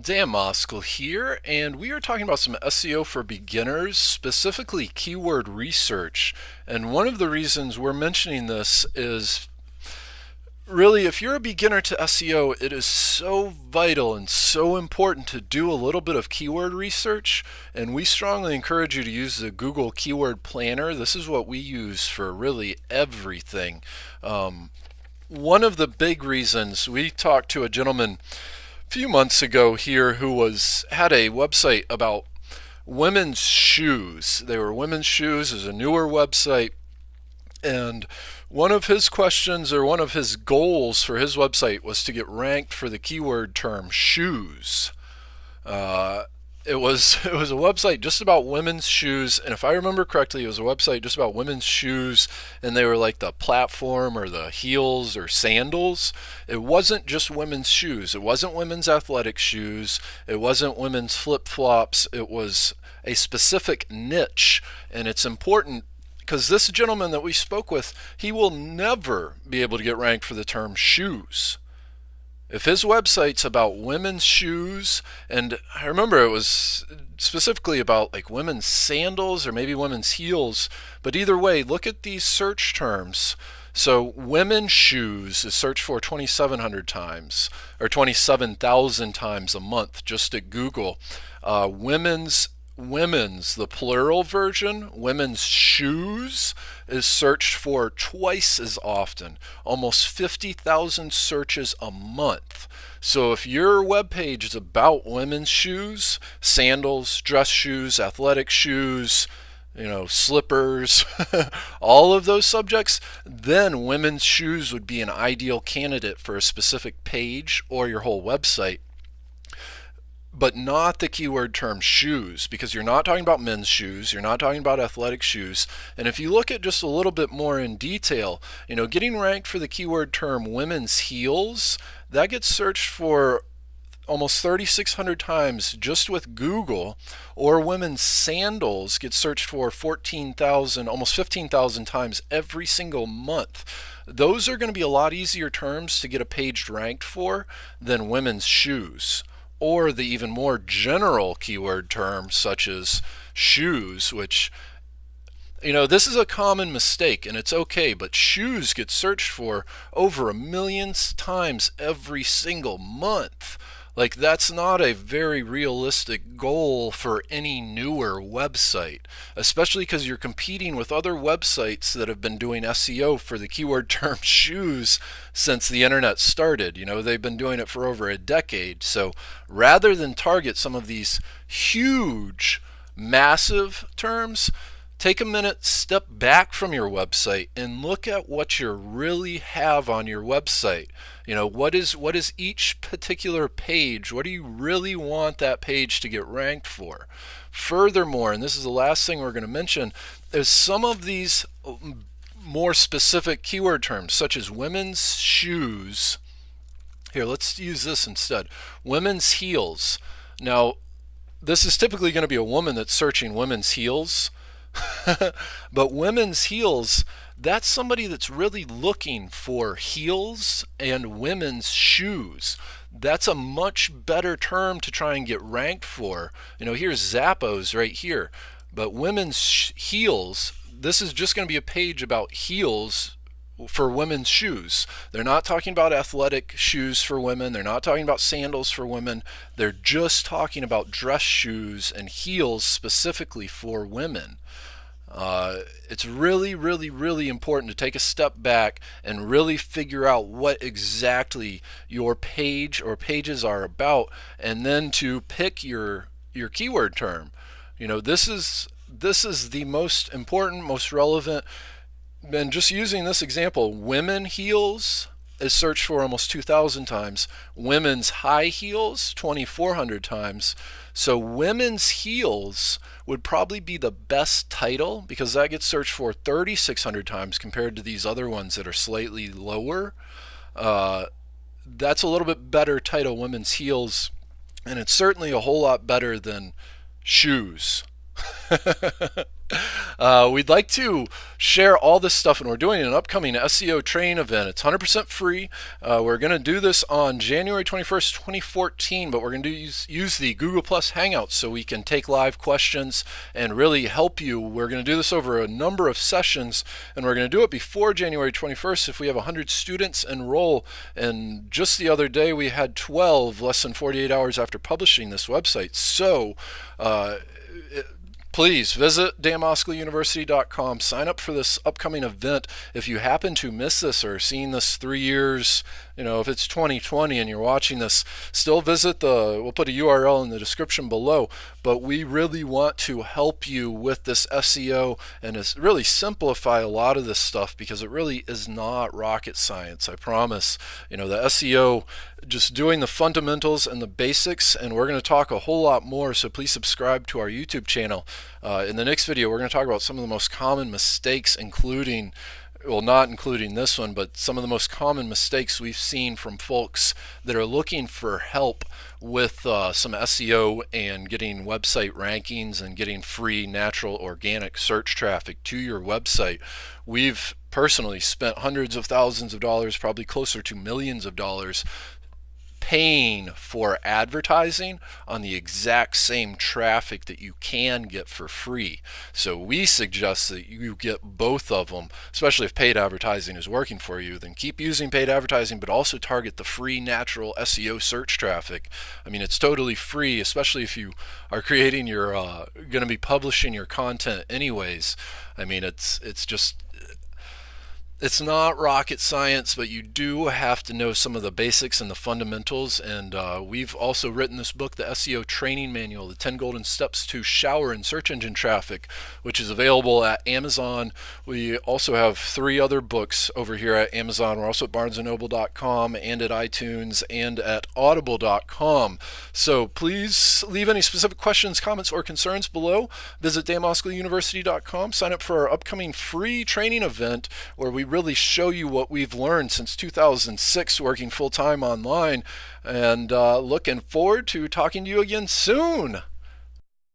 Dan Moskal here, and we are talking about some SEO for beginners, specifically keyword research. And one of the reasons we're mentioning this is really, if you're a beginner to SEO, it is so vital and so important to do a little bit of keyword research. And we strongly encourage you to use the Google Keyword Planner. This is what we use for really everything. One of the big reasons we talked to a gentleman few months ago here who had a website about women's shoes. They were women's shoes. Is a newer website, and one of his questions or one of his goals for his website was to get ranked for the keyword term shoes. Uh, it was a website just about women's shoes, and if I remember correctly, it was a website just about women's shoes, and they were like the platform or the heels or sandals. It wasn't just women's shoes. It wasn't women's athletic shoes. It wasn't women's flip-flops. It was a specific niche, and it's important because this gentleman that we spoke with, he will never be able to get ranked for the term shoes. If his website's about women's shoes, and I remember it was specifically about like women's sandals or maybe women's heels, but either way, look at these search terms. So women's shoes is searched for 2,700 times or 27,000 times a month just at Google. Women's, the plural version, women's shoes, is searched for twice as often, almost 50,000 searches a month. So if your webpage is about women's shoes, sandals, dress shoes, athletic shoes, slippers, all of those subjects, then women's shoes would be an ideal candidate for a specific page or your whole website, but not the keyword term shoes, because you're not talking about men's shoes, you're not talking about athletic shoes. And if you look at just a little bit more in detail, getting ranked for the keyword term women's heels, that gets searched for almost 3,600 times just with Google, or women's sandals get searched for 14,000, almost 15,000 times every single month. Those are going to be a lot easier terms to get a page ranked for than women's shoes, or the even more general keyword terms such as shoes, which, this is a common mistake and it's okay, but shoes get searched for over 1 million times every single month. Like, that's not a very realistic goal for any newer website, especially because you're competing with other websites that have been doing SEO for the keyword term shoes since the internet started. They've been doing it for over a decade. So rather than target some of these huge, massive terms, take a minute, step back from your website and look at what you really have on your website. What is each particular page? What do you really want that page to get ranked for? Furthermore, and this is the last thing we're going to mention, is some of these more specific keyword terms, such as women's shoes. Here, let's use this instead. Women's heels. Now, this is typically going to be a woman that's searching women's heels. But women's heels, that's somebody that's really looking for heels and women's shoes. That's a much better term to try and get ranked for. Here's Zappos right here. But women's heels, this is just going to be a page about heels for women's shoes. They're not talking about athletic shoes for women. They're not talking about sandals for women. They're just talking about dress shoes and heels specifically for women. It's really, really, really important to take a step back and really figure out what exactly your page or pages are about, and then to pick your keyword term. This is the most important, most relevant. And just using this example, women heels is searched for almost 2,000 times. Women's high heels, 2,400 times. So women's heels would probably be the best title because that gets searched for 3,600 times compared to these other ones that are slightly lower. That's a little bit better title, women's heels, and it's certainly a whole lot better than shoes. We'd like to share all this stuff, and we're doing an upcoming SEO training event. It's 100% free. We're going to do this on January 21st, 2014, but we're going to use the Google Plus Hangouts so we can take live questions and really help you. We're going to do this over a number of sessions, and we're going to do it before January 21st if we have 100 students enroll. And just the other day, we had 12 less than 48 hours after publishing this website. So, please visit danmoscowuniversity.com. Sign up for this upcoming event. If you happen to miss this or seen this 3 years, if it's 2020 and you're watching this, still visit we'll put a URL in the description below. But we really want to help you with this SEO and really simplify a lot of this stuff, because it really is not rocket science, I promise. The SEO, just doing the fundamentals and the basics, and we're going to talk a whole lot more, so please subscribe to our YouTube channel. In the next video, we're going to talk about some of the most common mistakes, not including this one, but some of the most common mistakes we've seen from folks that are looking for help with some SEO and getting website rankings and getting free, natural, organic search traffic to your website. We've personally spent hundreds of thousands of dollars, probably closer to millions of dollars, paying for advertising on the exact same traffic that you can get for free. So we suggest that you get both of them, especially if paid advertising is working for you. Then keep using paid advertising, but also target the free natural SEO search traffic. It's totally free, especially if you are creating going to be publishing your content anyways. It's not rocket science, but you do have to know some of the basics and the fundamentals. And we've also written this book, the SEO Training Manual, the 10 Golden Steps to Shower in Search Engine Traffic, which is available at Amazon. We also have 3 other books over here at Amazon. We're also at barnesandnoble.com and at iTunes and at audible.com. So please leave any specific questions, comments, or concerns below. Visit danmoscowuniversity.com. Sign up for our upcoming free training event where we really show you what we've learned since 2006 working full-time online, and looking forward to talking to you again soon.